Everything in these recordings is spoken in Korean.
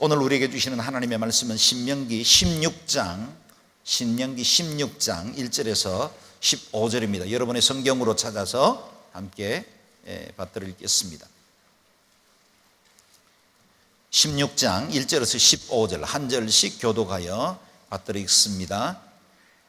오늘 우리에게 주시는 하나님의 말씀은 신명기 16장 1절에서 15절입니다. 여러분의 성경으로 찾아서 함께 받들어 읽겠습니다. 16장 1절에서 15절 한 절씩 교독하여 받들어 읽습니다.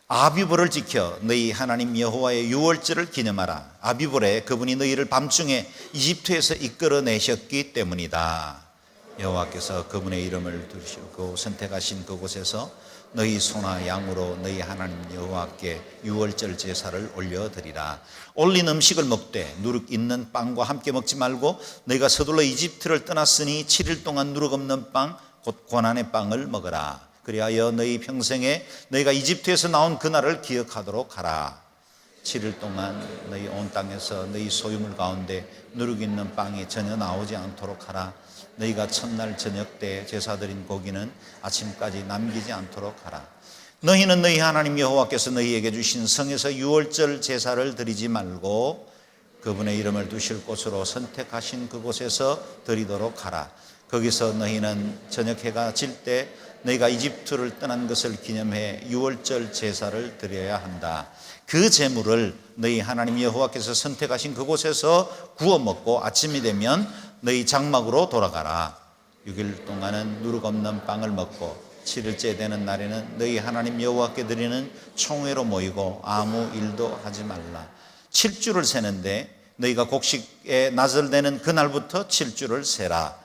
아비볼을 지켜 너희 하나님 여호와의 유월절을 기념하라. 아비볼에 그분이 너희를 밤중에 이집트에서 이끌어내셨기 때문이다. 여호와께서 그분의 이름을 두시고 선택하신 그곳에서 너희 소나 양으로 너희 하나님 여호와께 유월절 제사를 올려드리라. 올린 음식을 먹되 누룩 있는 빵과 함께 먹지 말고 너희가 서둘러 이집트를 떠났으니 7일 동안 누룩 없는 빵 곧 고난의 빵을 먹으라. 그리하여 너희 평생에 너희가 이집트에서 나온 그날을 기억하도록 하라. 7일 동안 너희 온 땅에서 너희 소유물 가운데 누룩 있는 빵이 전혀 나오지 않도록 하라. 너희가 첫날 저녁 때 제사 드린 고기는 아침까지 남기지 않도록 하라. 너희는 너희 하나님 여호와께서 너희에게 주신 성에서 유월절 제사를 드리지 말고 그분의 이름을 두실 곳으로 선택하신 그곳에서 드리도록 하라. 거기서 너희는 저녁 해가 질 때 너희가 이집트를 떠난 것을 기념해 유월절 제사를 드려야 한다. 그 제물을 너희 하나님 여호와께서 선택하신 그곳에서 구워 먹고 아침이 되면 너희 장막으로 돌아가라. 6일 동안은 누룩 없는 빵을 먹고 7일째 되는 날에는 너희 하나님 여호와께 드리는 총회로 모이고 아무 일도 하지 말라. 7주를 세는데 너희가 곡식에 낫을 내는 그날부터 7주를 세라.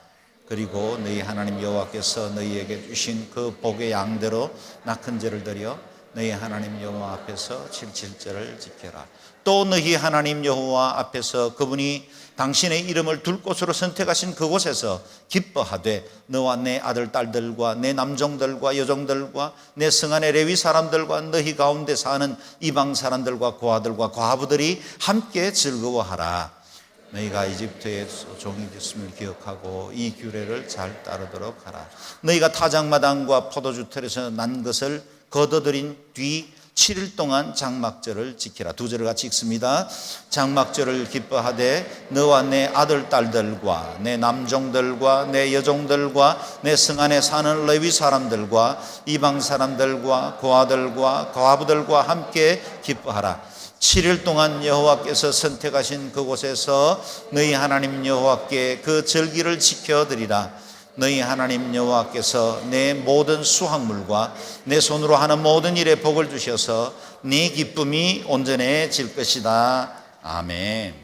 그리고 너희 하나님 여호와께서 너희에게 주신 그 복의 양대로 낙헌제를 드려 너희 하나님 여호와 앞에서 7.7절을 지켜라. 또 너희 하나님 여호와 앞에서 그분이 당신의 이름을 둘 곳으로 선택하신 그곳에서 기뻐하되 너와 내 아들 딸들과 내 남종들과 여종들과 내 성안의 레위 사람들과 너희 가운데 사는 이방 사람들과 고아들과 과부들이 함께 즐거워하라. 너희가 이집트에서 종이 됐음을 기억하고 이 규례를 잘 따르도록 하라. 너희가 타작마당과 포도주 털에서 난 것을 거둬들인 뒤 7일 동안 장막절을 지키라. 두 절을 같이 읽습니다. 장막절을 기뻐하되 너와 내 아들 딸들과 내 남종들과 내 여종들과 내 성안에 사는 레위 사람들과 이방 사람들과 고아들과 과부들과 함께 기뻐하라. 7일 동안 여호와께서 선택하신 그곳에서 너희 하나님 여호와께 그 절기를 지켜드리라. 너희 하나님 여호와께서 내 모든 수확물과 내 손으로 하는 모든 일에 복을 주셔서 네 기쁨이 온전해질 것이다. 아멘.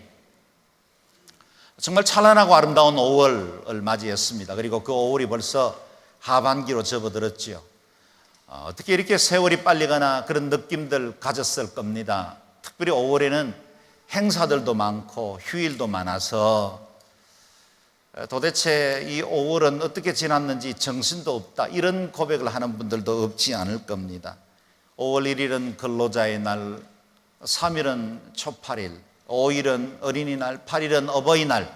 정말 찬란하고 아름다운 5월을 맞이했습니다. 그리고 그 5월이 벌써 하반기로 접어들었죠. 어떻게 이렇게 세월이 빨리 가나 그런 느낌들 가졌을 겁니다. 특별히 5월에는 행사들도 많고 휴일도 많아서 도대체 이 5월은 어떻게 지났는지 정신도 없다, 이런 고백을 하는 분들도 없지 않을 겁니다. 5월 1일은 근로자의 날, 3일은 초팔일, 5일은 어린이날, 8일은 어버이날,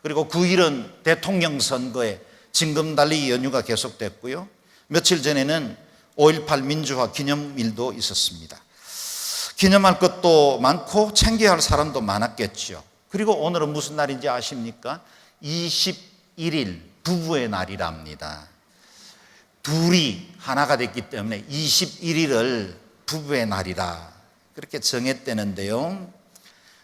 그리고 9일은 대통령 선거에 징검달리 연휴가 계속됐고요. 며칠 전에는 5.18 민주화 기념일도 있었습니다. 기념할 것도 많고 챙겨야 할 사람도 많았겠죠. 그리고 오늘은 무슨 날인지 아십니까? 21일 부부의 날이랍니다. 둘이 하나가 됐기 때문에 21일을 부부의 날이라 그렇게 정했다는데요.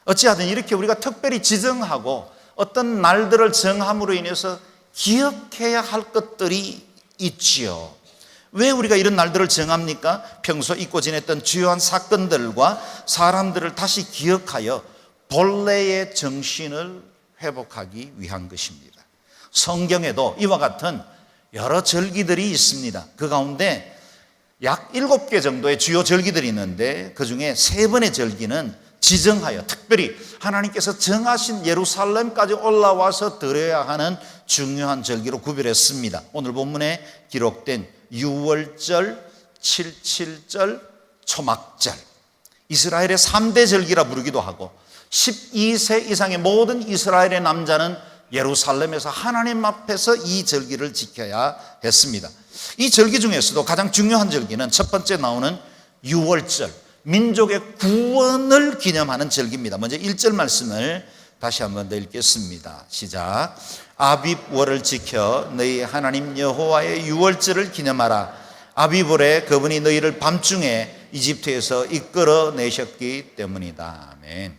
어찌하든 이렇게 우리가 특별히 지정하고 어떤 날들을 정함으로 인해서 기억해야 할 것들이 있지요. 왜 우리가 이런 날들을 정합니까? 평소 잊고 지냈던 주요한 사건들과 사람들을 다시 기억하여 본래의 정신을 회복하기 위한 것입니다. 성경에도 이와 같은 여러 절기들이 있습니다. 그 가운데 약 7개 정도의 주요 절기들이 있는데 그 중에 3번의 절기는 지정하여 특별히 하나님께서 정하신 예루살렘까지 올라와서 드려야 하는 중요한 절기로 구별했습니다. 오늘 본문에 기록된 유월절, 7.7절, 초막절, 이스라엘의 3대 절기라 부르기도 하고 12세 이상의 모든 이스라엘의 남자는 예루살렘에서 하나님 앞에서 이 절기를 지켜야 했습니다. 이 절기 중에서도 가장 중요한 절기는 첫 번째 나오는 유월절, 민족의 구원을 기념하는 절기입니다. 먼저 1절 말씀을 다시 한번 더 읽겠습니다. 시작. 아빕월을 지켜 너희 하나님 여호와의 유월절을 기념하라. 아빕월에 그분이 너희를 밤중에 이집트에서 이끌어내셨기 때문이다. 아멘.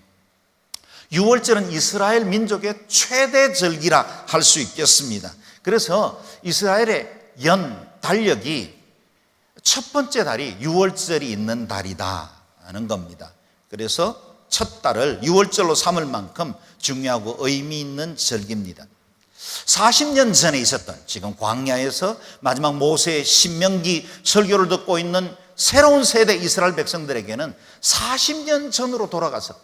유월절은 이스라엘 민족의 최대 절기라 할 수 있겠습니다. 그래서 이스라엘의 연 달력이 첫 번째 달이 유월절이 있는 달이다 하는 겁니다. 그래서 첫 달을 유월절로 삼을 만큼 중요하고 의미 있는 절기입니다. 40년 전에 있었던, 지금 광야에서 마지막 모세의 신명기 설교를 듣고 있는 새로운 세대 이스라엘 백성들에게는 40년 전으로 돌아가서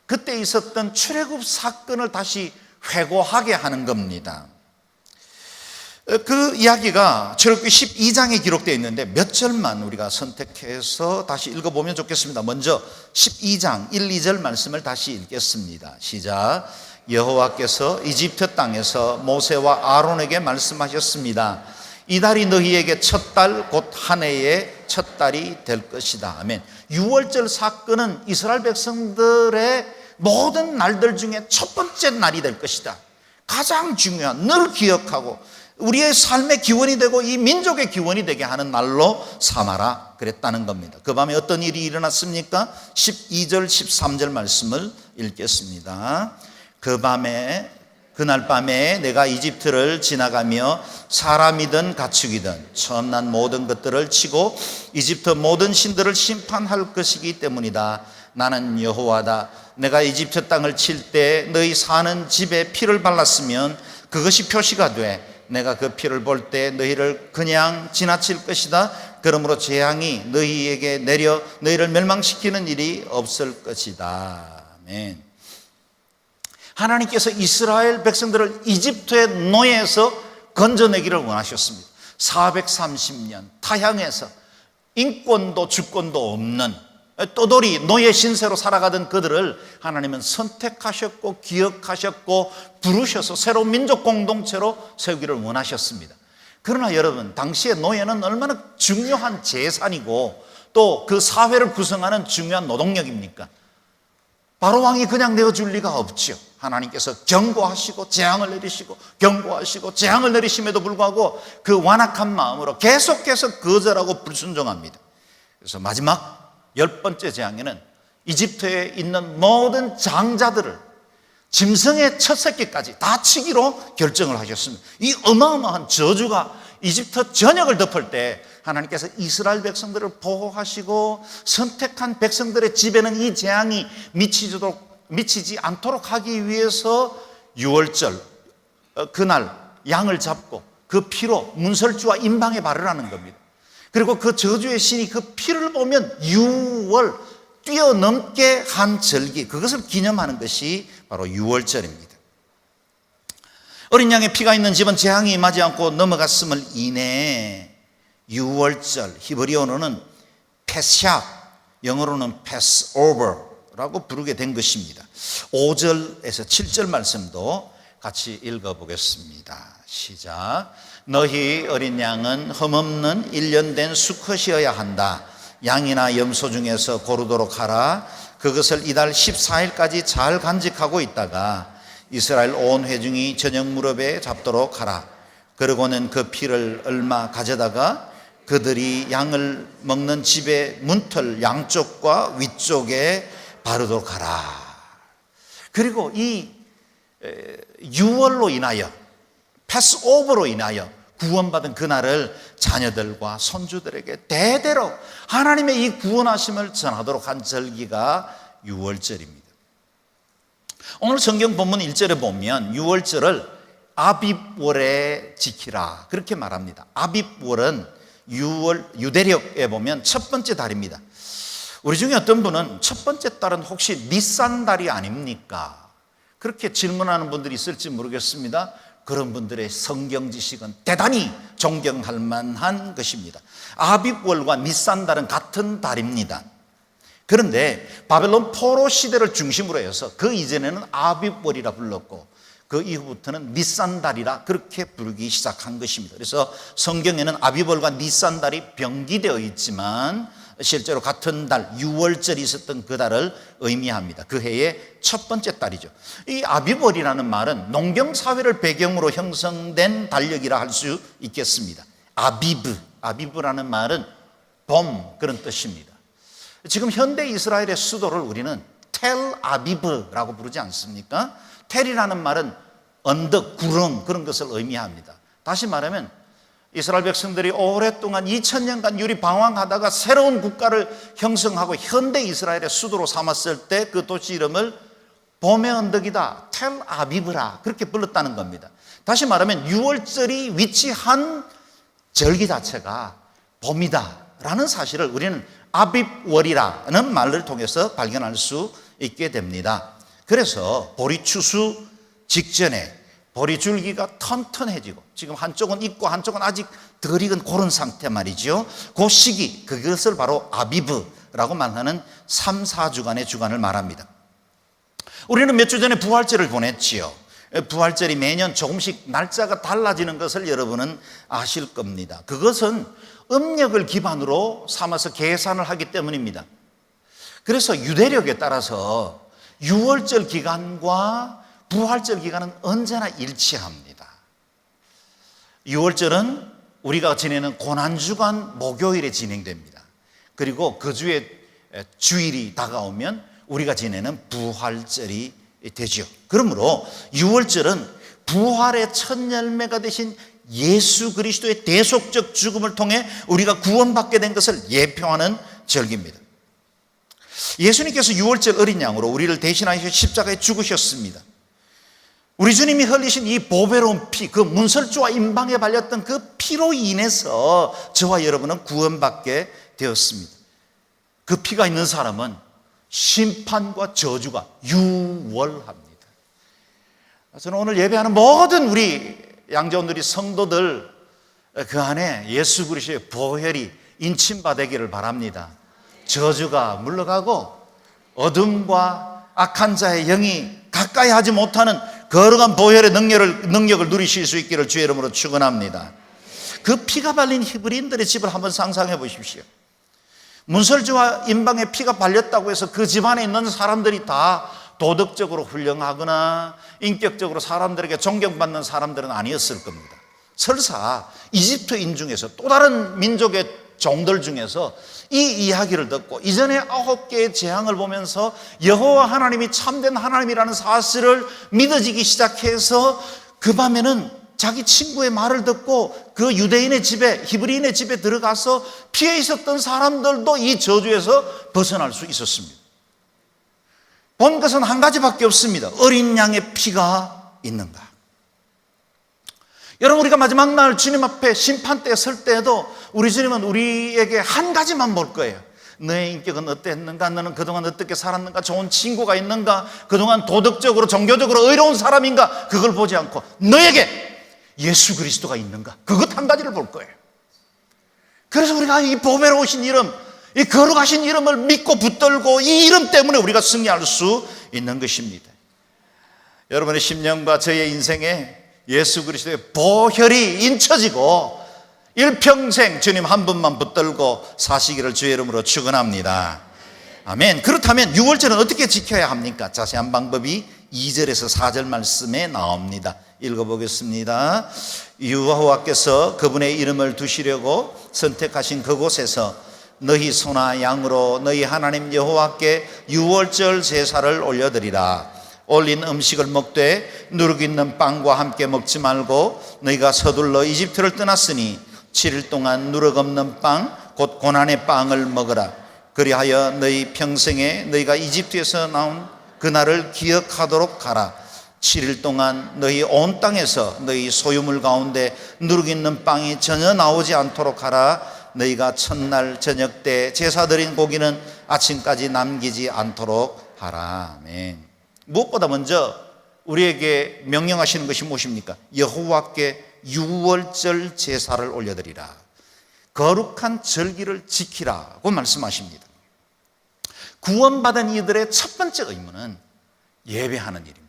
그때 있었던 출애굽 사건을 다시 회고하게 하는 겁니다. 그 이야기가 출애굽기 12장에 기록되어 있는데 몇 절만 우리가 선택해서 다시 읽어보면 좋겠습니다. 먼저 12장 1, 2절 말씀을 다시 읽겠습니다. 시작. 여호와께서 이집트 땅에서 모세와 아론에게 말씀하셨습니다. 이 달이 너희에게 첫 달 곧 한 해의 첫 달이 될 것이다. 아멘. 유월절 사건은 이스라엘 백성들의 모든 날들 중에 첫 번째 날이 될 것이다. 가장 중요한, 늘 기억하고 우리의 삶의 기원이 되고 이 민족의 기원이 되게 하는 날로 삼아라 그랬다는 겁니다. 그 밤에 어떤 일이 일어났습니까? 12절 13절 말씀을 읽겠습니다. 그날 밤에 내가 이집트를 지나가며 사람이든 가축이든 처음 난 모든 것들을 치고 이집트 모든 신들을 심판할 것이기 때문이다. 나는 여호와다. 내가 이집트 땅을 칠 때 너희 사는 집에 피를 발랐으면 그것이 표시가 돼. 내가 그 피를 볼 때 너희를 그냥 지나칠 것이다. 그러므로 재앙이 너희에게 내려 너희를 멸망시키는 일이 없을 것이다. 아멘. 하나님께서 이스라엘 백성들을 이집트의 노예에서 건져내기를 원하셨습니다. 430년 타향에서 인권도 주권도 없는 떠돌이 노예 신세로 살아가던 그들을 하나님은 선택하셨고 기억하셨고 부르셔서 새로운 민족 공동체로 세우기를 원하셨습니다. 그러나 여러분, 당시의 노예는 얼마나 중요한 재산이고 또 그 사회를 구성하는 중요한 노동력입니까? 바로왕이 그냥 내어줄 리가 없죠. 하나님께서 경고하시고 재앙을 내리시고 경고하시고 재앙을 내리심에도 불구하고 그 완악한 마음으로 계속해서 거절하고 불순종합니다. 그래서 마지막 10번째 재앙에는 이집트에 있는 모든 장자들을 짐승의 첫 새끼까지 다 치기로 결정을 하셨습니다. 이 어마어마한 저주가 이집트 전역을 덮을 때 하나님께서 이스라엘 백성들을 보호하시고 선택한 백성들의 집에는 이 재앙이 미치지 않도록 하기 위해서 유월절 그날 양을 잡고 그 피로 문설주와 임방에 바르라는 겁니다. 그리고 그 저주의 신이 그 피를 보면 유월 뛰어넘게 한 절기, 그것을 기념하는 것이 바로 유월절입니다. 어린 양의 피가 있는 집은 재앙이 임하지 않고 넘어갔음을 인해 유월절, 히브리어로는 패샤, 영어로는 패스오버라고 부르게 된 것입니다. 5절에서 7절 말씀도 같이 읽어보겠습니다. 시작. 너희 어린 양은 흠없는 1년 된 수컷이어야 한다. 양이나 염소 중에서 고르도록 하라. 그것을 이달 14일까지 잘 간직하고 있다가 이스라엘 온 회중이 저녁 무렵에 잡도록 하라. 그러고는 그 피를 얼마 가져다가 그들이 양을 먹는 집의 문틀 양쪽과 위쪽에 바르도록 하라. 그리고 이 유월로 인하여 패스오버로 인하여 구원받은 그날을 자녀들과 손주들에게 대대로 하나님의 이 구원하심을 전하도록 한 절기가 유월절입니다. 오늘 성경 본문 1절에 보면 유월절을 아빕월에 지키라 그렇게 말합니다. 아빕월은 유대력에 보면 첫 번째 달입니다. 우리 중에 어떤 분은 첫 번째 달은 혹시 니산 달이 아닙니까? 그렇게 질문하는 분들이 있을지 모르겠습니다. 그런 분들의 성경 지식은 대단히 존경할 만한 것입니다. 아빕월과 니산달은 같은 달입니다. 그런데 바벨론 포로 시대를 중심으로 해서 그 이전에는 아빕월이라 불렀고 그 이후부터는 니산달이라 그렇게 부르기 시작한 것입니다. 그래서 성경에는 아빕월과 니산달이 병기되어 있지만 실제로 같은 달 6월절이 있었던 그 달을 의미합니다. 그 해의 첫 번째 달이죠. 이 아비벌이라는 말은 농경사회를 배경으로 형성된 달력이라 할 수 있겠습니다. 아비브라는 말은 봄, 그런 뜻입니다. 지금 현대 이스라엘의 수도를 우리는 텔아비브라고 부르지 않습니까? 텔이라는 말은 언덕, 구름, 그런 것을 의미합니다. 다시 말하면 이스라엘 백성들이 오랫동안 2000년간 유리 방황하다가 새로운 국가를 형성하고 현대 이스라엘의 수도로 삼았을 때 그 도시 이름을 봄의 언덕이다, 텔아비브라, 그렇게 불렀다는 겁니다. 다시 말하면 6월절이 위치한 절기 자체가 봄이다라는 사실을 우리는 아빕월이라는 말을 통해서 발견할 수 있게 됩니다. 그래서 보리 추수 직전에 보리 줄기가 튼튼해지고, 지금 한쪽은 익고 한쪽은 아직 덜 익은 그런 상태 말이죠. 그 시기, 그것을 바로 아비브라고 말하는 3, 4주간의 주간을 말합니다. 우리는 몇 주 전에 부활절을 보냈지요. 부활절이 매년 조금씩 날짜가 달라지는 것을 여러분은 아실 겁니다. 그것은 음력을 기반으로 삼아서 계산을 하기 때문입니다. 그래서 유대력에 따라서 6월절 기간과 부활절 기간은 언제나 일치합니다. 6월절은 우리가 지내는 고난주간 목요일에 진행됩니다. 그리고 그 주에 주일이 다가오면 우리가 지내는 부활절이 되죠. 그러므로 6월절은 부활의 첫 열매가 되신 예수 그리스도의 대속적 죽음을 통해 우리가 구원받게 된 것을 예표하는 절기입니다. 예수님께서 6월절 어린 양으로 우리를 대신하셔서 십자가에 죽으셨습니다. 우리 주님이 흘리신 이 보배로운 피, 그 문설주와 임방에 발렸던 그 피로 인해서 저와 여러분은 구원받게 되었습니다. 그 피가 있는 사람은 심판과 저주가 유월합니다. 저는 오늘 예배하는 모든 우리 양자원들이 성도들 그 안에 예수 그리스도의 보혈이 인침받기를 바랍니다. 저주가 물러가고 어둠과 악한 자의 영이 가까이 하지 못하는 거룩한 보혈의 능력을 누리실 수 있기를 주의 이름으로 축원합니다. 그 피가 발린 히브리인들의 집을 한번 상상해 보십시오. 문설주와 임방에 피가 발렸다고 해서 그 집안에 있는 사람들이 다 도덕적으로 훌륭하거나 인격적으로 사람들에게 존경받는 사람들은 아니었을 겁니다. 설사 이집트인 중에서 또 다른 민족의 종들 중에서 이 이야기를 듣고 이전에 9개의 재앙을 보면서 여호와 하나님이 참된 하나님이라는 사실을 믿어지기 시작해서 그 밤에는 자기 친구의 말을 듣고 그 유대인의 집에, 히브리인의 집에 들어가서 피해 있었던 사람들도 이 저주에서 벗어날 수 있었습니다. 본 것은 한 가지밖에 없습니다. 어린 양의 피가 있는가? 여러분, 우리가 마지막 날 주님 앞에 심판대에 설 때에도 우리 주님은 우리에게 한 가지만 볼 거예요. 너의 인격은 어땠는가? 너는 그동안 어떻게 살았는가? 좋은 친구가 있는가? 그동안 도덕적으로 종교적으로 의로운 사람인가? 그걸 보지 않고 너에게 예수 그리스도가 있는가? 그것 한 가지를 볼 거예요. 그래서 우리가 이 보배로우신 이름, 이 거룩하신 이름을 믿고 붙들고 이 이름 때문에 우리가 승리할 수 있는 것입니다. 여러분의 심령과 저의 인생에 예수 그리스도의 보혈이 인쳐지고 일평생 주님 한 분만 붙들고 사시기를 주의 이름으로 축원합니다. 아멘. 그렇다면 6월절은 어떻게 지켜야 합니까? 자세한 방법이 2절에서 4절 말씀에 나옵니다. 읽어보겠습니다. 여호와께서 그분의 이름을 두시려고 선택하신 그곳에서 너희 소나 양으로 너희 하나님 여호와께 6월절 제사를 올려드리라. 올린 음식을 먹되 누룩 있는 빵과 함께 먹지 말고 너희가 서둘러 이집트를 떠났으니 7일 동안 누룩 없는 빵 곧 고난의 빵을 먹으라. 그리하여 너희 평생에 너희가 이집트에서 나온 그날을 기억하도록 하라. 7일 동안 너희 온 땅에서 너희 소유물 가운데 누룩 있는 빵이 전혀 나오지 않도록 하라. 너희가 첫날 저녁 때 제사 드린 고기는 아침까지 남기지 않도록 하라. 아멘. 무엇보다 먼저 우리에게 명령하시는 것이 무엇입니까? 여호와께 6월절 제사를 올려드리라. 거룩한 절기를 지키라고 말씀하십니다. 구원받은 이들의 첫 번째 의무는 예배하는 일입니다.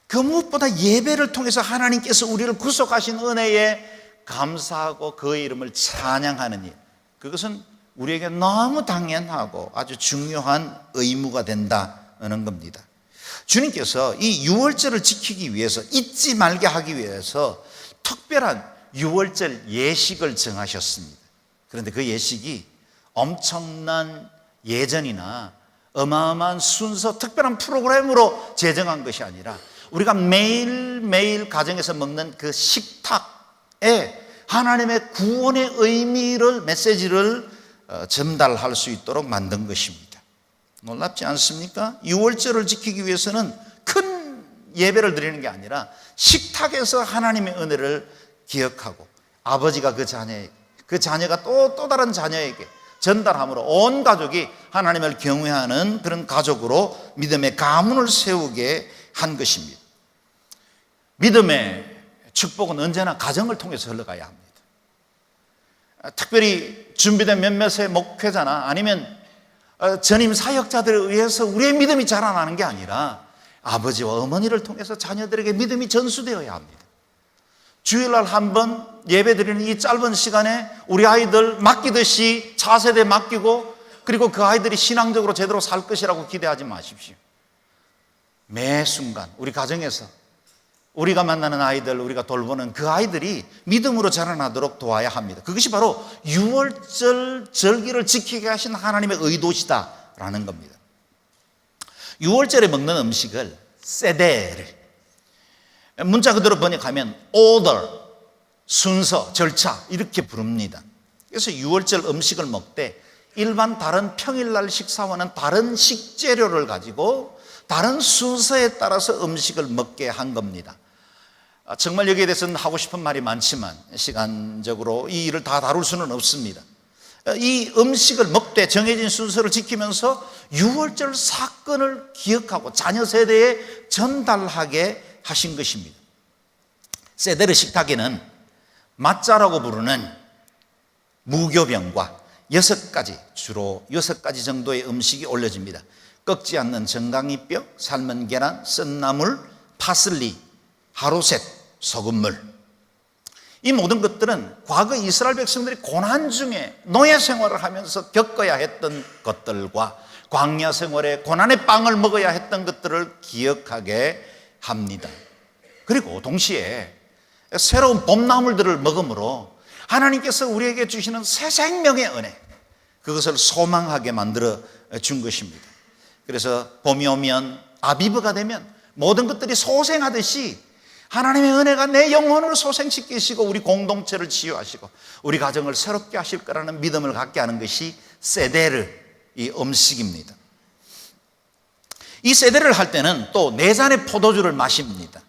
그 무엇보다 예배를 통해서 하나님께서 우리를 구속하신 은혜에 감사하고 그의 이름을 찬양하는 일, 그것은 우리에게 너무 당연하고 아주 중요한 의무가 된다는 겁니다. 주님께서 이 유월절을 지키기 위해서, 잊지 말게 하기 위해서 특별한 유월절 예식을 정하셨습니다. 그런데 그 예식이 엄청난 예전이나 어마어마한 순서, 특별한 프로그램으로 제정한 것이 아니라 우리가 매일매일 가정에서 먹는 그 식탁에 하나님의 구원의 의미를, 메시지를 전달할 수 있도록 만든 것입니다. 놀랍지 않습니까? 유월절을 지키기 위해서는 큰 예배를 드리는 게 아니라 식탁에서 하나님의 은혜를 기억하고 아버지가 그 자녀가 또 다른 자녀에게 전달함으로 온 가족이 하나님을 경외하는 그런 가족으로 믿음의 가문을 세우게 한 것입니다. 믿음의 축복은 언제나 가정을 통해서 흘러가야 합니다. 특별히 준비된 몇몇의 목회자나 아니면 전임 사역자들에 의해서 우리의 믿음이 자라나는 게 아니라 아버지와 어머니를 통해서 자녀들에게 믿음이 전수되어야 합니다. 주일날 한 번 예배드리는 이 짧은 시간에 우리 아이들 맡기듯이 차세대 맡기고, 그리고 그 아이들이 신앙적으로 제대로 살 것이라고 기대하지 마십시오. 매 순간 우리 가정에서 우리가 만나는 아이들, 우리가 돌보는 그 아이들이 믿음으로 자라나도록 도와야 합니다. 그것이 바로 유월절 절기를 지키게 하신 하나님의 의도시다라는 겁니다. 유월절에 먹는 음식을 세데르, 문자 그대로 번역하면 order, 순서, 절차 이렇게 부릅니다. 그래서 유월절 음식을 먹되 일반 다른 평일날 식사와는 다른 식재료를 가지고 다른 순서에 따라서 음식을 먹게 한 겁니다. 정말 여기에 대해서는 하고 싶은 말이 많지만 시간적으로 이 일을 다 다룰 수는 없습니다. 이 음식을 먹되 정해진 순서를 지키면서 유월절 사건을 기억하고 자녀 세대에 전달하게 하신 것입니다. 세데르 식탁에는 마짜라고 부르는 무교병과 주로 6가지 정도의 음식이 올려집니다. 꺾지 않는 정강이뼈, 삶은 계란, 썬나물, 파슬리, 하루셋, 소금물. 이 모든 것들은 과거 이스라엘 백성들이 고난 중에 노예 생활을 하면서 겪어야 했던 것들과 광야 생활에 고난의 빵을 먹어야 했던 것들을 기억하게 합니다. 그리고 동시에 새로운 봄나물들을 먹음으로 하나님께서 우리에게 주시는 새 생명의 은혜, 그것을 소망하게 만들어 준 것입니다. 그래서 봄이 오면, 아비브가 되면 모든 것들이 소생하듯이 하나님의 은혜가 내 영혼을 소생시키시고 우리 공동체를 치유하시고 우리 가정을 새롭게 하실 거라는 믿음을 갖게 하는 것이 세데르, 이 음식입니다. 이 세데르를 할 때는 또 4잔의 포도주를 마십니다.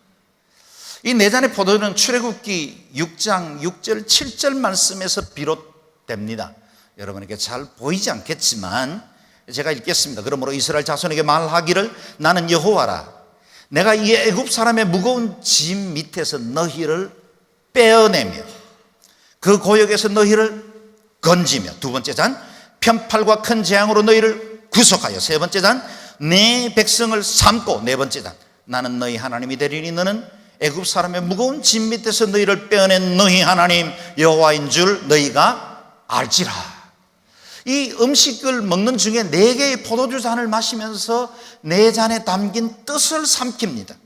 이 4잔의 포도주는 출애굽기 6장 6절 7절 말씀에서 비롯됩니다. 여러분에게 잘 보이지 않겠지만 제가 읽겠습니다. 그러므로 이스라엘 자손에게 말하기를, 나는 여호와라. 내가 이 애굽 사람의 무거운 짐 밑에서 너희를 빼어내며 그 고역에서 너희를 건지며, 2번째 잔 편팔과 큰 재앙으로 너희를 구속하여, 3번째 잔 내 백성을 삼고, 4번째 잔 나는 너희 하나님이 되리니 너는 애굽 사람의 무거운 짐 밑에서 너희를 빼어낸 너희 하나님 여호와인 줄 너희가 알지라. 이 음식을 먹는 중에 4개의 포도주 잔을 마시면서 4잔에 담긴 뜻을 삼킵니다.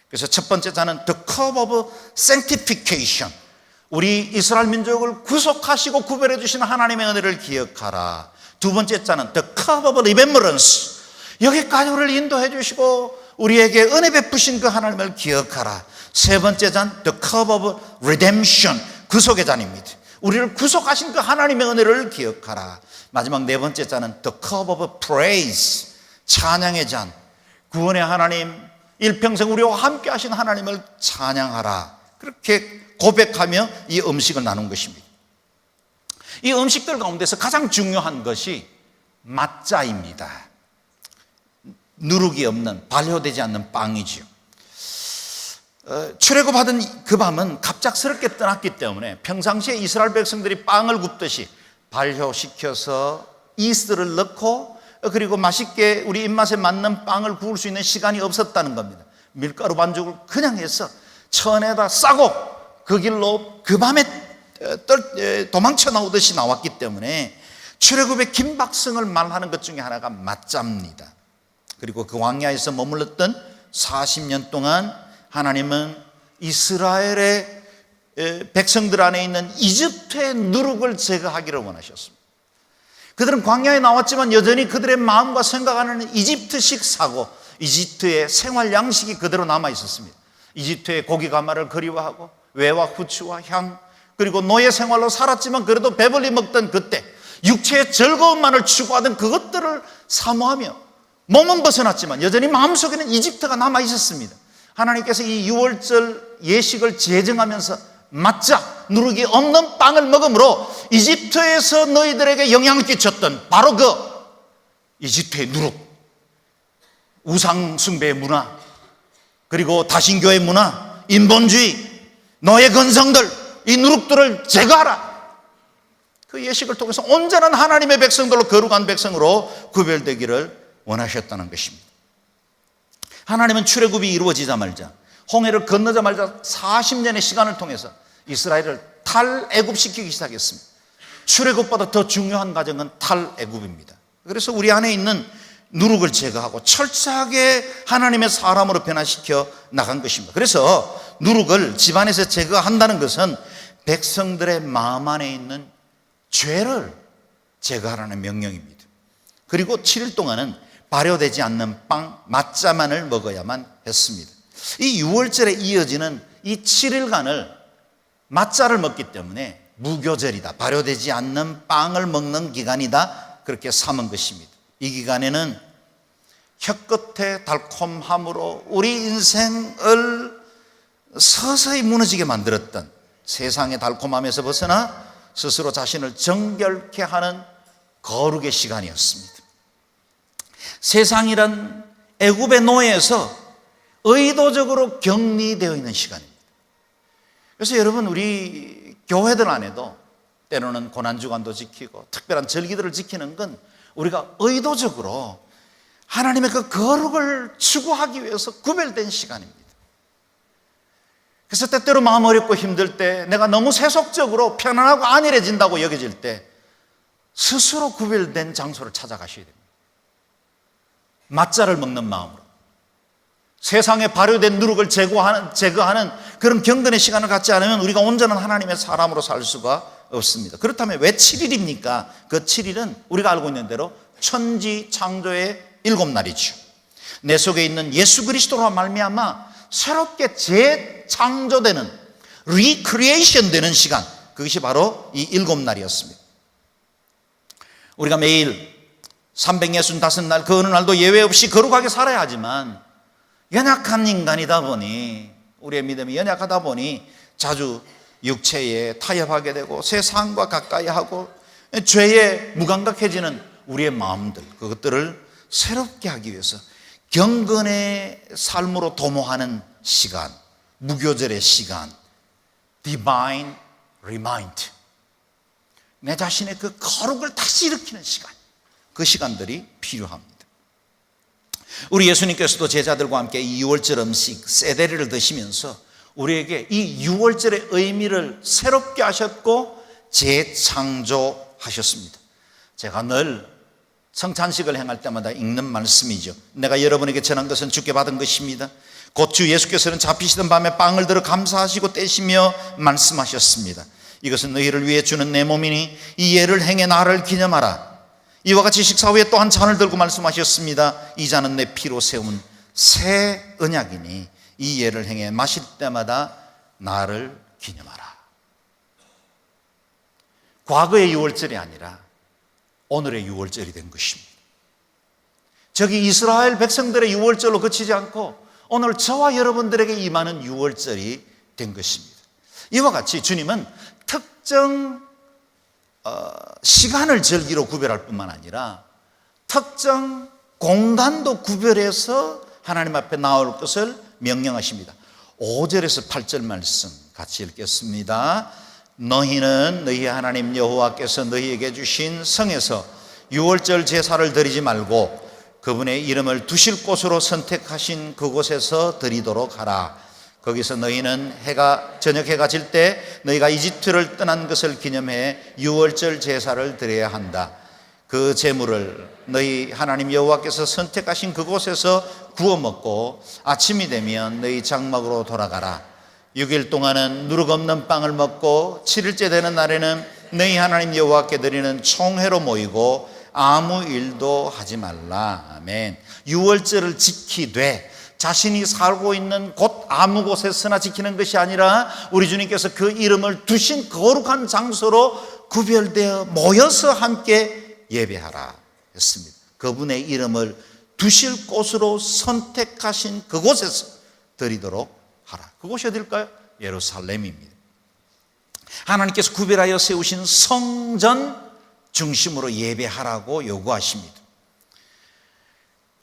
그래서 첫 번째 잔은 The Cup of Sanctification, 우리 이스라엘 민족을 구속하시고 구별해 주시는 하나님의 은혜를 기억하라. 2번째 잔은 The Cup of Remembrance, 여기까지 우리를 인도해 주시고 우리에게 은혜 베푸신 그 하나님을 기억하라. 3번째 잔 The Cup of Redemption, 구속의 잔입니다. 우리를 구속하신 그 하나님의 은혜를 기억하라. 마지막 4번째 잔은 The Cup of Praise, 찬양의 잔, 구원의 하나님, 일평생 우리와 함께 하신 하나님을 찬양하라. 그렇게 고백하며 이 음식을 나눈 것입니다. 이 음식들 가운데서 가장 중요한 것이 마짜입니다. 누룩이 없는, 발효되지 않는 빵이지요. 출애굽하던 그 밤은 갑작스럽게 떠났기 때문에 평상시에 이스라엘 백성들이 빵을 굽듯이 발효시켜서 이스트를 넣고 그리고 맛있게 우리 입맛에 맞는 빵을 구울 수 있는 시간이 없었다는 겁니다. 밀가루 반죽을 그냥 해서 천에다 싸고 그 길로 그 밤에 도망쳐 나오듯이 나왔기 때문에 출애굽의 긴박성을 말하는 것 중에 하나가 맞자입니다. 그리고 그 광야에서 머물렀던 40년 동안 하나님은 이스라엘의 백성들 안에 있는 이집트의 누룩을 제거하기를 원하셨습니다. 그들은 광야에 나왔지만 여전히 그들의 마음과 생각하는 이집트식 사고, 이집트의 생활 양식이 그대로 남아 있었습니다. 이집트의 고기 가마를 그리워하고 외와 후추와 향, 그리고 노예 생활로 살았지만 그래도 배불리 먹던 그때 육체의 즐거움만을 추구하던 그것들을 사모하며 몸은 벗어났지만 여전히 마음속에는 이집트가 남아 있었습니다. 하나님께서 이 유월절 예식을 제정하면서 맞자 누룩이 없는 빵을 먹음으로 이집트에서 너희들에게 영향을 끼쳤던 바로 그 이집트의 누룩, 우상숭배의 문화, 그리고 다신교의 문화, 인본주의, 너의 근성들, 이 누룩들을 제거하라. 그 예식을 통해서 온전한 하나님의 백성들로 거룩한 백성으로 구별되기를 원하셨다는 것입니다. 하나님은 출애굽이 이루어지자마자, 홍해를 건너자마자 40년의 시간을 통해서 이스라엘을 탈애굽시키기 시작했습니다. 출애굽보다 더 중요한 과정은 탈애굽입니다. 그래서 우리 안에 있는 누룩을 제거하고 철저하게 하나님의 사람으로 변화시켜 나간 것입니다. 그래서 누룩을 집안에서 제거한다는 것은 백성들의 마음 안에 있는 죄를 제거하라는 명령입니다. 그리고 7일 동안은 발효되지 않는 빵, 맞자만을 먹어야만 했습니다. 이 유월절에 이어지는 이 7일간을 맞자를 먹기 때문에 무교절이다, 발효되지 않는 빵을 먹는 기간이다, 그렇게 삼은 것입니다. 이 기간에는 혀끝의 달콤함으로 우리 인생을 서서히 무너지게 만들었던 세상의 달콤함에서 벗어나 스스로 자신을 정결케 하는 거룩의 시간이었습니다. 세상이란 애굽의 노예에서 의도적으로 격리되어 있는 시간입니다. 그래서 여러분, 우리 교회들 안에도 때로는 고난주간도 지키고 특별한 절기들을 지키는 건 우리가 의도적으로 하나님의 그 거룩을 추구하기 위해서 구별된 시간입니다. 그래서 때때로 마음 어렵고 힘들 때, 내가 너무 세속적으로 편안하고 안일해진다고 여겨질 때 스스로 구별된 장소를 찾아가셔야 됩니다. 맞자를 먹는 마음으로 세상에 발효된 누룩을 제거하는 그런 경건의 시간을 갖지 않으면 우리가 온전한 하나님의 사람으로 살 수가 없습니다. 그렇다면 왜 7일입니까? 그 7일은 우리가 알고 있는 대로 천지 창조의 7날이죠. 내 속에 있는 예수 그리스도로 말미암아 새롭게 재창조되는, 리크리에이션 되는 시간, 그것이 바로 이 7날이었습니다. 우리가 매일 365날 그 어느 날도 예외 없이 거룩하게 살아야 하지만 연약한 인간이다 보니, 우리의 믿음이 연약하다 보니 자주 육체에 타협하게 되고 세상과 가까이 하고 죄에 무감각해지는 우리의 마음들, 그것들을 새롭게 하기 위해서 경건의 삶으로 도모하는 시간, 무교절의 시간, Divine Remind, 내 자신의 그 거룩을 다시 일으키는 시간, 그 시간들이 필요합니다. 우리 예수님께서도 제자들과 함께 이 유월절 음식 세데리를 드시면서 우리에게 이 유월절의 의미를 새롭게 하셨고 재창조하셨습니다. 제가 늘 성찬식을 행할 때마다 읽는 말씀이죠. 내가 여러분에게 전한 것은 주께 받은 것입니다. 곧 주 예수께서는 잡히시던 밤에 빵을 들어 감사하시고 떼시며 말씀하셨습니다. 이것은 너희를 위해 주는 내 몸이니 이 예를 행해 나를 기념하라. 이와 같이 식사 후에 또 한 잔을 들고 말씀하셨습니다. 이 잔은 내 피로 세운 새 언약이니 이 예를 행해 마실 때마다 나를 기념하라. 과거의 유월절이 아니라 오늘의 유월절이 된 것입니다. 저기 이스라엘 백성들의 유월절로 그치지 않고 오늘 저와 여러분들에게 임하는 유월절이 된 것입니다. 이와 같이 주님은 특정 시간을 절기로 구별할 뿐만 아니라 특정 공간도 구별해서 하나님 앞에 나올 것을 명령하십니다. 5절에서 8절 말씀 같이 읽겠습니다. 너희는 너희 하나님 여호와께서 너희에게 주신 성에서 유월절 제사를 드리지 말고 그분의 이름을 두실 곳으로 선택하신 그곳에서 드리도록 하라. 거기서 너희는 저녁 해가 질 때 너희가 이집트를 떠난 것을 기념해 유월절 제사를 드려야 한다. 그 재물을 너희 하나님 여호와께서 선택하신 그곳에서 구워 먹고 아침이 되면 너희 장막으로 돌아가라. 6일 동안은 누룩 없는 빵을 먹고 7일째 되는 날에는 너희 하나님 여호와께 드리는 총회로 모이고 아무 일도 하지 말라. 아멘. 유월절을 지키되 자신이 살고 있는 곳 아무 곳에서나 지키는 것이 아니라 우리 주님께서 그 이름을 두신 거룩한 장소로 구별되어 모여서 함께 예배하라 했습니다. 그분의 이름을 두실 곳으로 선택하신 그곳에서 드리도록 하라. 그곳이 어딜까요? 예루살렘입니다. 하나님께서 구별하여 세우신 성전 중심으로 예배하라고 요구하십니다.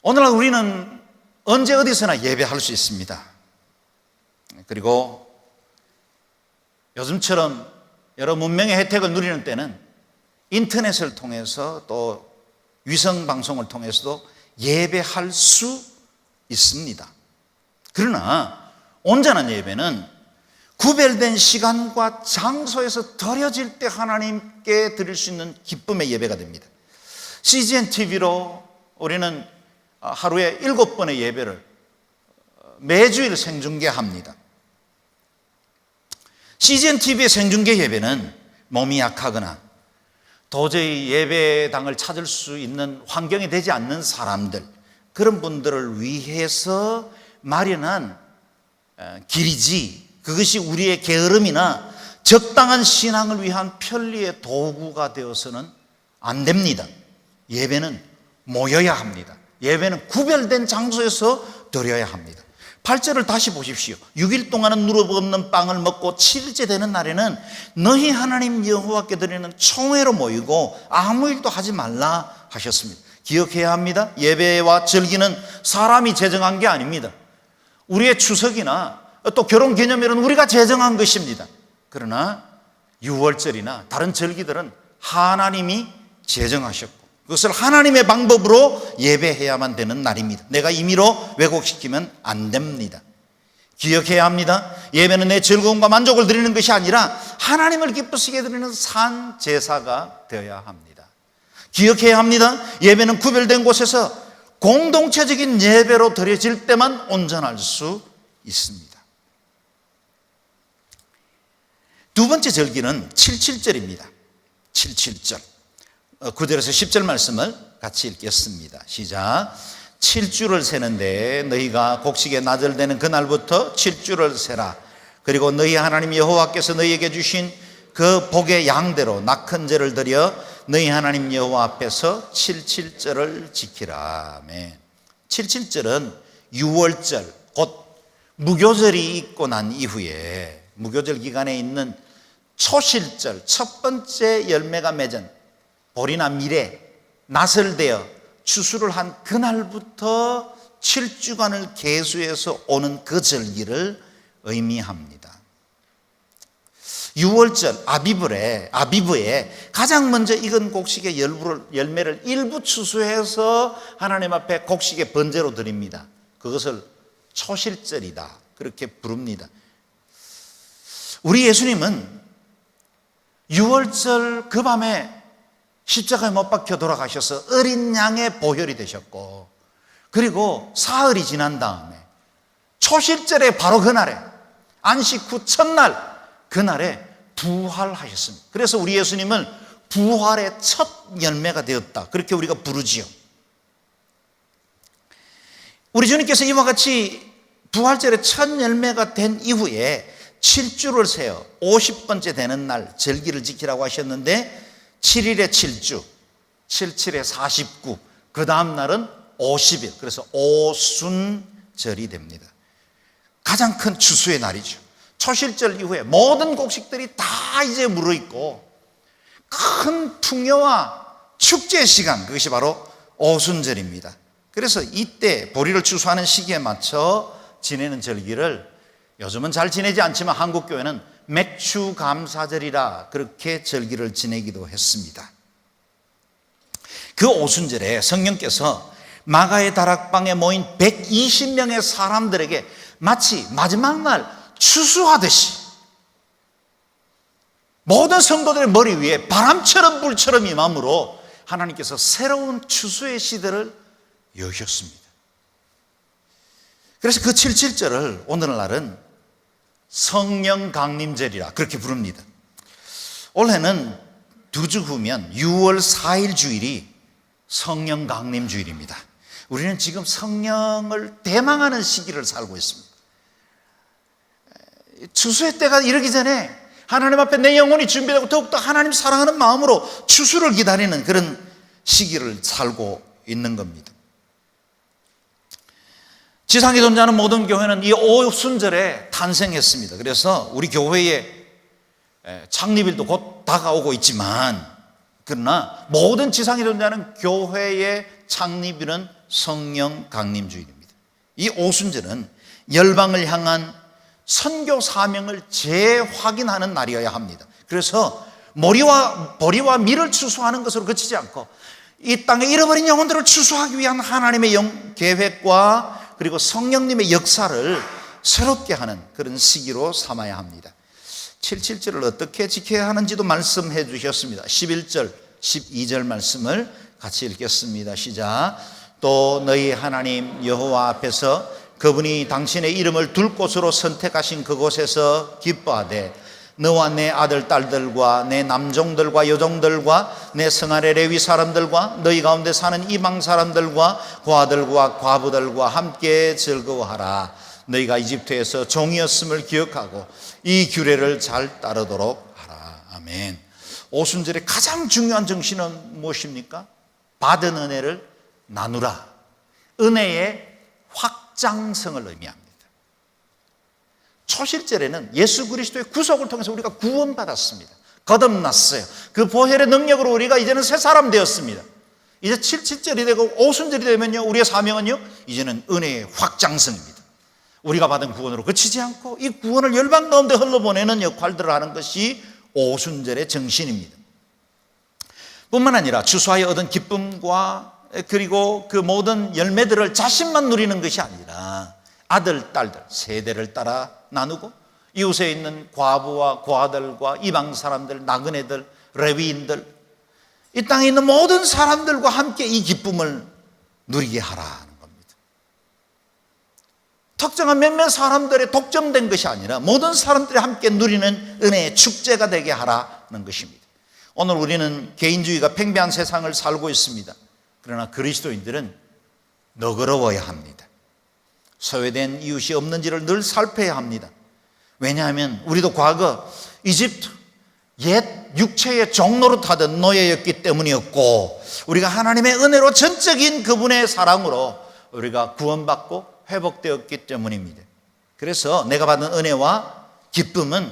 오늘날 우리는 언제 어디서나 예배할 수 있습니다. 그리고 요즘처럼 여러 문명의 혜택을 누리는 때는 인터넷을 통해서 또 위성방송을 통해서도 예배할 수 있습니다. 그러나 온전한 예배는 구별된 시간과 장소에서 드려질 때 하나님께 드릴 수 있는 기쁨의 예배가 됩니다. CGN TV로 우리는 하루에 7번의 예배를 매주일 생중계합니다. CGN TV의 생중계 예배는 몸이 약하거나 도저히 예배당을 찾을 수 있는 환경이 되지 않는 사람들, 그런 분들을 위해서 마련한 길이지, 그것이 우리의 게으름이나 적당한 신앙을 위한 편리의 도구가 되어서는 안 됩니다. 예배는 모여야 합니다. 예배는 구별된 장소에서 드려야 합니다. 8절을 다시 보십시오. 6일 동안은 누룩 없는 빵을 먹고 7일째 되는 날에는 너희 하나님 여호와께 드리는 총회로 모이고 아무 일도 하지 말라 하셨습니다. 기억해야 합니다. 예배와 절기는 사람이 제정한 게 아닙니다. 우리의 추석이나 또 결혼기념일은 우리가 제정한 것입니다. 그러나 유월절이나 다른 절기들은 하나님이 제정하셨고 그것을 하나님의 방법으로 예배해야만 되는 날입니다. 내가 임의로 왜곡시키면 안 됩니다. 기억해야 합니다. 예배는 내 즐거움과 만족을 드리는 것이 아니라 하나님을 기쁘시게 드리는 산 제사가 되어야 합니다. 기억해야 합니다. 예배는 구별된 곳에서 공동체적인 예배로 드려질 때만 온전할 수 있습니다. 두 번째 절기는 77절입니다. 77절. 9절에서 10절 말씀을 같이 읽겠습니다. 시작. 7주를 세는데 너희가 곡식에 나절되는 그날부터 7주를 세라. 그리고 너희 하나님 여호와께서 너희에게 주신 그 복의 양대로 낙헌제를 드려 너희 하나님 여호와 앞에서 77절을 지키라. 아멘. 77절은 유월절, 곧 무교절이 있고 난 이후에 무교절 기간에 있는 초실절, 첫 번째 열매가 맺은 보리나 밀에 나설되어 추수를 한 그날부터 7주간을 계수해서 오는 그 절기를 의미합니다. 유월절 아비브에 가장 먼저 익은 곡식의 열매를 일부 추수해서 하나님 앞에 곡식의 번제로 드립니다. 그것을 초실절이다 그렇게 부릅니다. 우리 예수님은 유월절 그 밤에 십자가에 못 박혀 돌아가셔서 어린 양의 보혈이 되셨고, 그리고 사흘이 지난 다음에 초실절에 바로 그날에 안식 후 첫날 그날에 부활하셨습니다. 그래서 우리 예수님은 부활의 첫 열매가 되었다 그렇게 우리가 부르지요. 우리 주님께서 이와 같이 부활절의 첫 열매가 된 이후에 7주를 세어 50번째 되는 날 절기를 지키라고 하셨는데 7일에 7주, 77에 49, 그 다음 날은 50일, 그래서 오순절이 됩니다. 가장 큰 추수의 날이죠. 초실절 이후에 모든 곡식들이 다 이제 무르익고 큰 풍요와 축제의 시간, 그것이 바로 오순절입니다. 그래서 이때 보리를 추수하는 시기에 맞춰 지내는 절기를 요즘은 잘 지내지 않지만 한국 교회는 맥추감사절이라 그렇게 절기를 지내기도 했습니다. 그 오순절에 성령께서 마가의 다락방에 모인 120명의 사람들에게 마치 마지막 날 추수하듯이 모든 성도들의 머리 위에 바람처럼 불처럼 임함으로 하나님께서 새로운 추수의 시대를 여셨습니다. 그래서 그 77절을 오늘날은 성령 강림절이라 그렇게 부릅니다. 올해는 2주 후면 6월 4일 주일이 성령 강림 주일입니다. 우리는 지금 성령을 대망하는 시기를 살고 있습니다. 추수의 때가 이르기 전에 하나님 앞에 내 영혼이 준비되고 더욱더 하나님 사랑하는 마음으로 추수를 기다리는 그런 시기를 살고 있는 겁니다. 지상에 존재하는 모든 교회는 이 오순절에 탄생했습니다. 그래서 우리 교회의 창립일도 곧 다가오고 있지만, 그러나 모든 지상에 존재하는 교회의 창립일은 성령 강림주일입니다. 이 오순절은 열방을 향한 선교 사명을 재확인하는 날이어야 합니다. 그래서 보리와 밀을 추수하는 것으로 그치지 않고 이 땅에 잃어버린 영혼들을 추수하기 위한 하나님의 계획과 그리고 성령님의 역사를 새롭게 하는 그런 시기로 삼아야 합니다. 77절을 어떻게 지켜야 하는지도 말씀해 주셨습니다. 11절, 12절 말씀을 같이 읽겠습니다. 시작. 또 너희 하나님 여호와 앞에서 그분이 당신의 이름을 둘 곳으로 선택하신 그곳에서 기뻐하되 너와 내 아들 딸들과 내 남종들과 여종들과 내 성안의 레위 사람들과 너희 가운데 사는 이방 사람들과 고아들과 과부들과 함께 즐거워하라. 너희가 이집트에서 종이었음을 기억하고 이 규례를 잘 따르도록 하라. 아멘. 오순절의 가장 중요한 정신은 무엇입니까? 받은 은혜를 나누라. 은혜의 확장성을 의미합니다. 초실절에는 예수 그리스도의 구속을 통해서 우리가 구원받았습니다. 거듭났어요. 그 보혈의 능력으로 우리가 이제는 새 사람 되었습니다. 이제 77절이 되고 오순절이 되면요, 우리의 사명은요, 이제는 은혜의 확장성입니다. 우리가 받은 구원으로 그치지 않고 이 구원을 열방 가운데 흘러보내는 역할들을 하는 것이 오순절의 정신입니다. 뿐만 아니라 추수하여 얻은 기쁨과 그리고 그 모든 열매들을 자신만 누리는 것이 아니라 아들, 딸들, 세대를 따라 나누고 이웃에 있는 과부와 고아들과 이방 사람들, 나그네들, 레위인들, 이 땅에 있는 모든 사람들과 함께 이 기쁨을 누리게 하라는 겁니다. 특정한 몇몇 사람들에 독점된 것이 아니라 모든 사람들이 함께 누리는 은혜의 축제가 되게 하라는 것입니다. 오늘 우리는 개인주의가 팽배한 세상을 살고 있습니다. 그러나 그리스도인들은 너그러워야 합니다. 소외된 이웃이 없는지를 늘 살펴야 합니다. 왜냐하면 우리도 과거 이집트 옛 육체의 종노릇하던 노예였기 때문이었고, 우리가 하나님의 은혜로 전적인 그분의 사랑으로 우리가 구원받고 회복되었기 때문입니다. 그래서 내가 받은 은혜와 기쁨은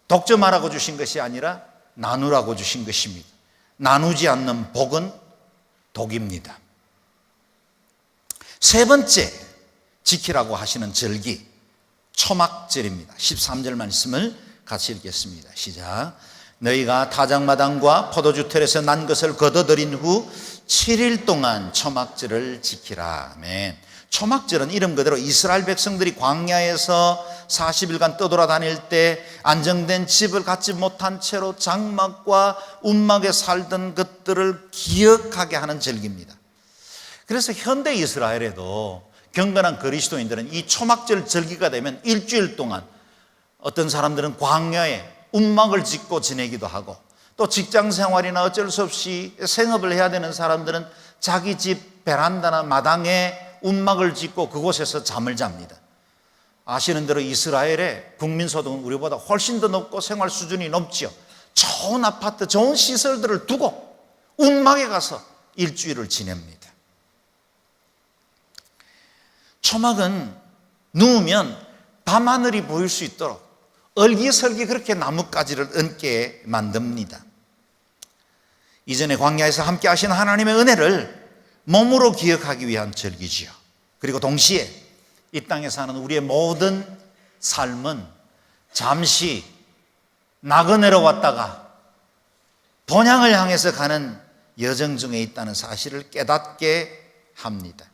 독점하라고 주신 것이 아니라 나누라고 주신 것입니다. 나누지 않는 복은 독입니다. 세 번째 지키라고 하시는 절기, 초막절입니다. 13절 말씀을 같이 읽겠습니다. 시작. 너희가 타작마당과 포도주 틀에서 난 것을 걷어들인 후 7일 동안 초막절을 지키라. 아멘. 초막절은 이름 그대로 이스라엘 백성들이 광야에서 40일간 떠돌아다닐 때 안정된 집을 갖지 못한 채로 장막과 움막에 살던 것들을 기억하게 하는 절기입니다. 그래서 현대 이스라엘에도 경건한 그리스도인들은 이 초막절 절기가 되면 일주일 동안 어떤 사람들은 광야에 움막을 짓고 지내기도 하고, 또 직장 생활이나 어쩔 수 없이 생업을 해야 되는 사람들은 자기 집 베란다나 마당에 움막을 짓고 그곳에서 잠을 잡니다. 아시는 대로 이스라엘의 국민소득은 우리보다 훨씬 더 높고 생활 수준이 높죠. 좋은 아파트, 좋은 시설들을 두고 움막에 가서 일주일을 지냅니다. 초막은 누우면 밤하늘이 보일 수 있도록 얼기설기 그렇게 나뭇가지를 얹게 만듭니다. 이전에 광야에서 함께 하신 하나님의 은혜를 몸으로 기억하기 위한 절기지요. 그리고 동시에 이 땅에 사는 우리의 모든 삶은 잠시 나그네로 왔다가 본향을 향해서 가는 여정 중에 있다는 사실을 깨닫게 합니다.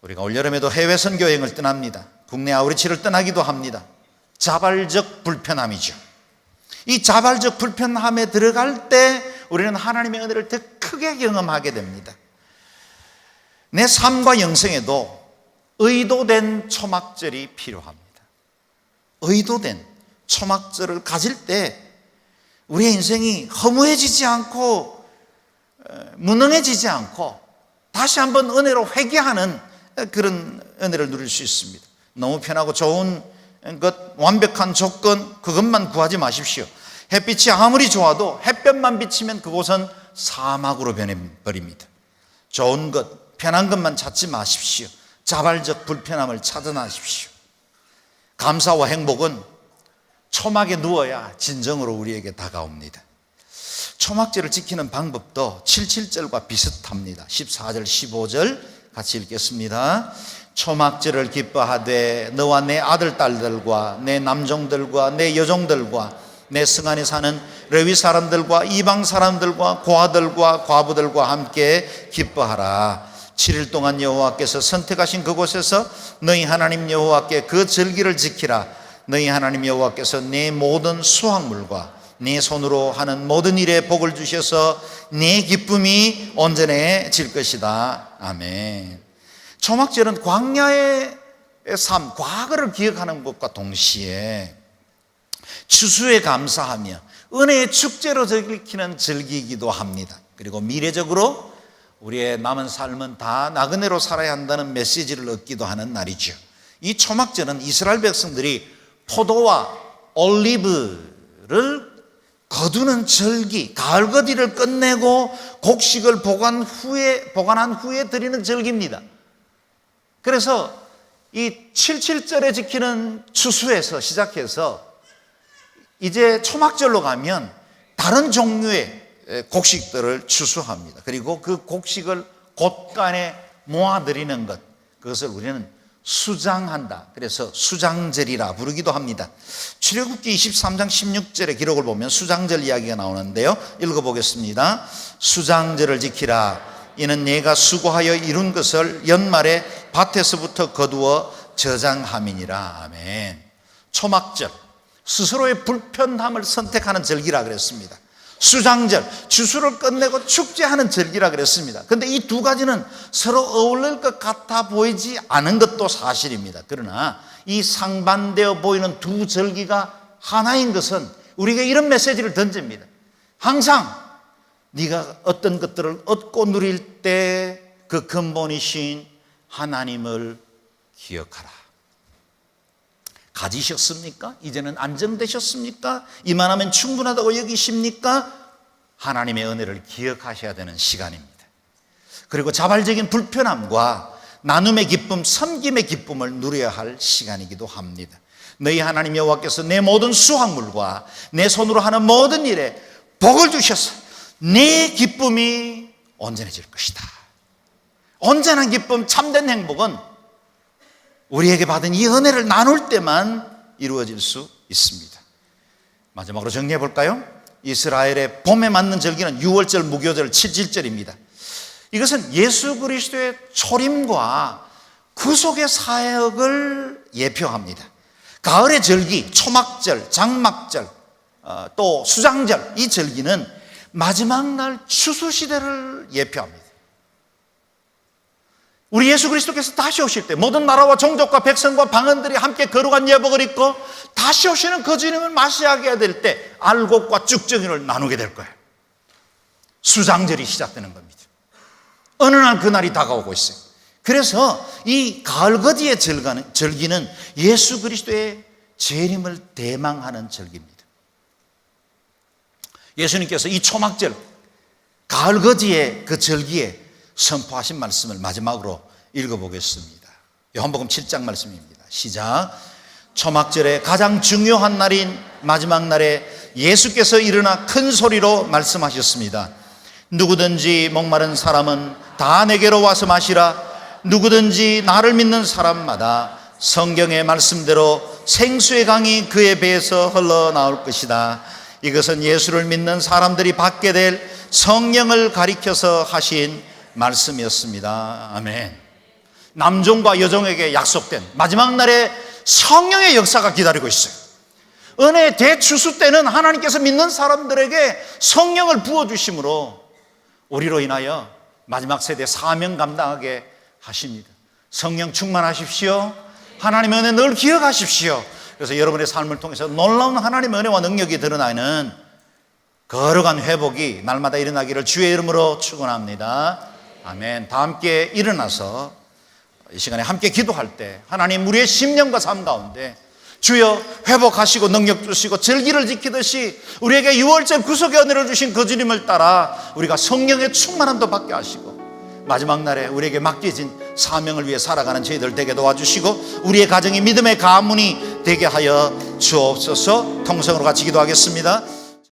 우리가 올여름에도 해외 선교 여행을 떠납니다. 국내 아우리치를 떠나기도 합니다. 자발적 불편함이죠. 이 자발적 불편함에 들어갈 때 우리는 하나님의 은혜를 더 크게 경험하게 됩니다. 내 삶과 영성에도 의도된 초막절이 필요합니다. 의도된 초막절을 가질 때 우리의 인생이 허무해지지 않고 무능해지지 않고 다시 한번 은혜로 회개하는 그런 은혜를 누릴 수 있습니다. 너무 편하고 좋은 것, 완벽한 조건, 그것만 구하지 마십시오. 햇빛이 아무리 좋아도 햇볕만 비치면 그곳은 사막으로 변해버립니다. 좋은 것, 편한 것만 찾지 마십시오. 자발적 불편함을 차단하십시오. 감사와 행복은 초막에 누워야 진정으로 우리에게 다가옵니다. 초막절을 지키는 방법도 77절과 비슷합니다. 14절, 15절 같이 읽겠습니다. 초막절을 기뻐하되 너와 내 아들, 딸들과 내 남종들과 내 여종들과 내 성 안에 사는 레위 사람들과 이방 사람들과 고아들과 과부들과 함께 기뻐하라. 7일 동안 여호와께서 선택하신 그곳에서 너희 하나님 여호와께 그 절기를 지키라. 너희 하나님 여호와께서 네 모든 수확물과 네 손으로 하는 모든 일에 복을 주셔서 네 기쁨이 온전해질 것이다. 아멘. 초막절은 광야의 삶, 과거를 기억하는 것과 동시에 추수에 감사하며 은혜의 축제로 지키는 절기이기도 합니다. 그리고 미래적으로 우리의 남은 삶은 다 나그네로 살아야 한다는 메시지를 얻기도 하는 날이죠. 이 초막절은 이스라엘 백성들이 포도와 올리브를 거두는 절기, 가을거디를 끝내고 곡식을 보관한 후에 드리는 절기입니다. 그래서 이 77절에 지키는 추수에서 시작해서 이제 초막절로 가면 다른 종류의 곡식들을 추수합니다. 그리고 그 곡식을 곳간에 모아드리는 것, 그것을 우리는 수장한다. 그래서 수장절이라 부르기도 합니다. 출애굽기 23장 16절의 기록을 보면 수장절 이야기가 나오는데요, 읽어보겠습니다. 수장절을 지키라. 이는 네가 수고하여 이룬 것을 연말에 밭에서부터 거두어 저장함이니라. 아멘. 초막절, 스스로의 불편함을 선택하는 절기라 그랬습니다. 수장절, 추수를 끝내고 축제하는 절기라 그랬습니다. 그런데 이 두 가지는 서로 어울릴 것 같아 보이지 않은 것도 사실입니다. 그러나 이 상반되어 보이는 두 절기가 하나인 것은 우리에게 이런 메시지를 던집니다. 항상 네가 어떤 것들을 얻고 누릴 때 그 근본이신 하나님을 기억하라. 가지셨습니까? 이제는 안정되셨습니까? 이만하면 충분하다고 여기십니까? 하나님의 은혜를 기억하셔야 되는 시간입니다. 그리고 자발적인 불편함과 나눔의 기쁨, 섬김의 기쁨을 누려야 할 시간이기도 합니다. 너희 하나님 여호와께서 내 모든 수확물과 내 손으로 하는 모든 일에 복을 주셔서 내 기쁨이 온전해질 것이다. 온전한 기쁨, 참된 행복은 우리에게 받은 이 은혜를 나눌 때만 이루어질 수 있습니다. 마지막으로 정리해 볼까요? 이스라엘의 봄에 맞는 절기는 유월절, 무교절, 77절입니다. 이것은 예수 그리스도의 초림과 구속의 사역을 예표합니다. 가을의 절기, 초막절, 장막절, 또 수장절, 이 절기는 마지막 날 추수시대를 예표합니다. 우리 예수 그리스도께서 다시 오실 때 모든 나라와 종족과 백성과 방언들이 함께 거룩한 예복을 입고 다시 오시는 그 주님을 맞이하게 해야 될 때 알곡과 쭉정이를 나누게 될 거예요. 수장절이 시작되는 겁니다. 어느 날 그날이 다가오고 있어요. 그래서 이 가을거디의 절기는 예수 그리스도의 재림을 대망하는 절기입니다. 예수님께서 이 초막절, 가을거디의 그 절기에 선포하신 말씀을 마지막으로 읽어보겠습니다. 요한복음 7장 말씀입니다. 시작. 초막절의 가장 중요한 날인 마지막 날에 예수께서 일어나 큰 소리로 말씀하셨습니다. 누구든지 목마른 사람은 다 내게로 와서 마시라. 누구든지 나를 믿는 사람마다 성경의 말씀대로 생수의 강이 그의 배에서 흘러나올 것이다. 이것은 예수를 믿는 사람들이 받게 될 성령을 가리켜서 하신 말씀이었습니다. 아멘. 남종과 여종에게 약속된 마지막 날에 성령의 역사가 기다리고 있어요. 은혜의 대추수 때는 하나님께서 믿는 사람들에게 성령을 부어주심으로 우리로 인하여 마지막 세대 사명 감당하게 하십니다. 성령 충만하십시오. 하나님의 은혜 늘 기억하십시오. 그래서 여러분의 삶을 통해서 놀라운 하나님의 은혜와 능력이 드러나는 거룩한 회복이 날마다 일어나기를 주의 이름으로 축원합니다. 아멘. 다 함께 일어나서 이 시간에 함께 기도할 때 하나님 우리의 심령과 삶 가운데 주여 회복하시고 능력 주시고 절기를 지키듯이 우리에게 유월절 구속의 은혜를 주신 그 주님을 따라 우리가 성령의 충만함도 받게 하시고 마지막 날에 우리에게 맡겨진 사명을 위해 살아가는 저희들 되게 도와주시고 우리의 가정이 믿음의 가문이 되게 하여 주옵소서. 통성으로 같이 기도하겠습니다.